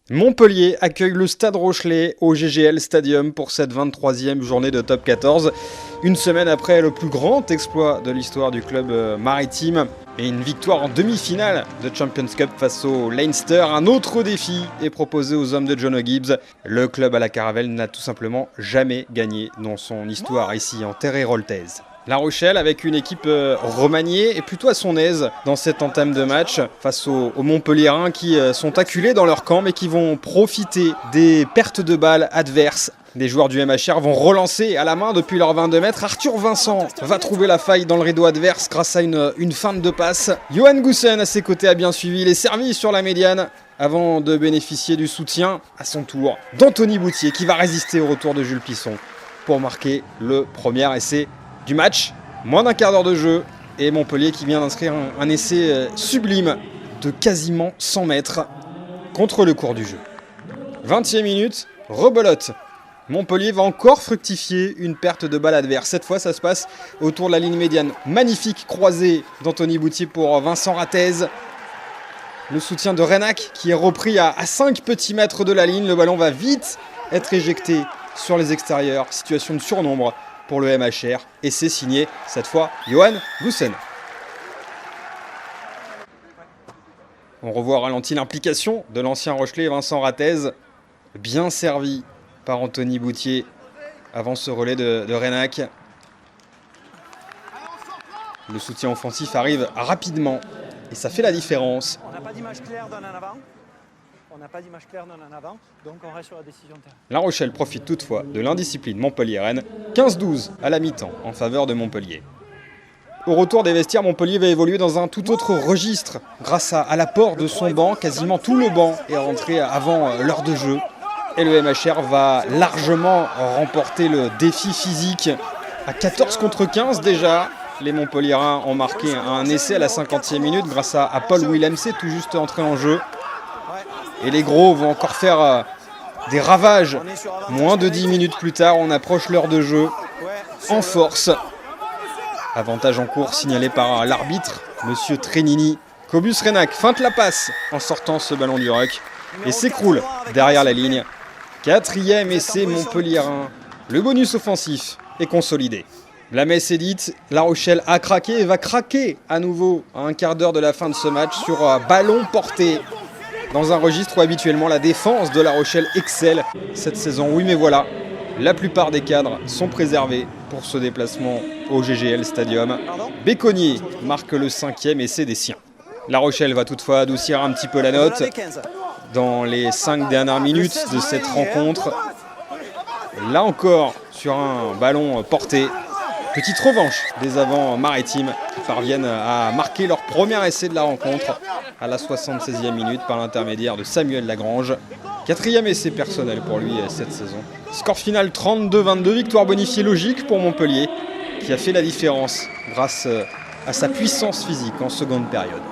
Montpellier accueille le Stade Rochelais au GGL Stadium pour cette 23e journée de Top 14. Une semaine après le plus grand exploit de l'histoire du club maritime et une victoire en demi-finale de Champions Cup face au Leinster, un autre défi est proposé aux hommes de Jono Gibbs. Le club à la Caravelle n'a tout simplement jamais gagné dans son histoire ici en terre héroltaise. La Rochelle avec une équipe remaniée et plutôt à son aise dans cette entame de match face aux Montpelliérains qui sont acculés dans leur camp mais qui vont profiter des pertes de balles adverses. Les joueurs du MHR vont relancer à la main depuis leurs 22 mètres. Arthur Vincent va trouver la faille dans le rideau adverse grâce à une feinte de passe. Johan Goossen à ses côtés a bien suivi. Il est servi sur la médiane avant de bénéficier du soutien à son tour d'Anthony Boutier qui va résister au retour de Jules Pisson pour marquer le premier essai du match. Moins d'un quart d'heure de jeu et Montpellier qui vient d'inscrire un essai sublime de quasiment 100 mètres contre le cours du jeu. 20e minute, rebelote. Montpellier va encore fructifier une perte de balle adverse. Cette fois, ça se passe autour de la ligne médiane. Magnifique croisé d'Anthony Boutier pour Vincent Rattez. Le soutien de Renac qui est repris à 5 petits mètres de la ligne. Le ballon va vite être éjecté sur les extérieurs. Situation de surnombre pour le MHR. Et c'est signé, cette fois, Johan Goossen. On revoit au ralenti l'implication de l'ancien Rochelais Vincent Rattez. Bien servi par Anthony Boutier avant ce relais de Renac. Le soutien offensif arrive rapidement et ça fait la différence. On n'a pas d'image claire d'un en avant. Donc on reste sur la décision terrain. La Rochelle profite toutefois de l'indiscipline montpelliéraine. 15-12 à la mi-temps en faveur de Montpellier. Au retour des vestiaires, Montpellier va évoluer dans un tout autre registre. Grâce à l'apport de son banc, quasiment tout le banc est rentré avant l'heure de jeu. Et le MHR va largement remporter le défi physique à 14 contre 15 déjà. Les Montpelliérains ont marqué un essai à la 50e minute grâce à Paul Willemse, tout juste entré en jeu. Et les gros vont encore faire des ravages. Moins de 10 minutes plus tard, on approche l'heure de jeu en force. Avantage en cours signalé par l'arbitre, Monsieur Trenini. Cobus Renac feinte la passe en sortant ce ballon du ruck et s'écroule derrière la ligne. 4e essai montpelliérain. Le bonus offensif est consolidé. La messe est dite, La Rochelle a craqué et va craquer à nouveau à un quart d'heure de la fin de ce match sur un ballon porté. Dans un registre où habituellement la défense de La Rochelle excelle cette saison. Oui mais voilà, la plupart des cadres sont préservés pour ce déplacement au GGL Stadium. Béconnier marque le 5e essai des siens. La Rochelle va toutefois adoucir un petit peu la note dans les 5 dernières minutes de cette rencontre. Là encore, sur un ballon porté. Petite revanche des avants maritimes qui parviennent à marquer leur premier essai de la rencontre à la 76e minute par l'intermédiaire de Samuel Lagrange. 4e essai personnel pour lui cette saison. Score final 32-22, victoire bonifiée logique pour Montpellier qui a fait la différence grâce à sa puissance physique en seconde période.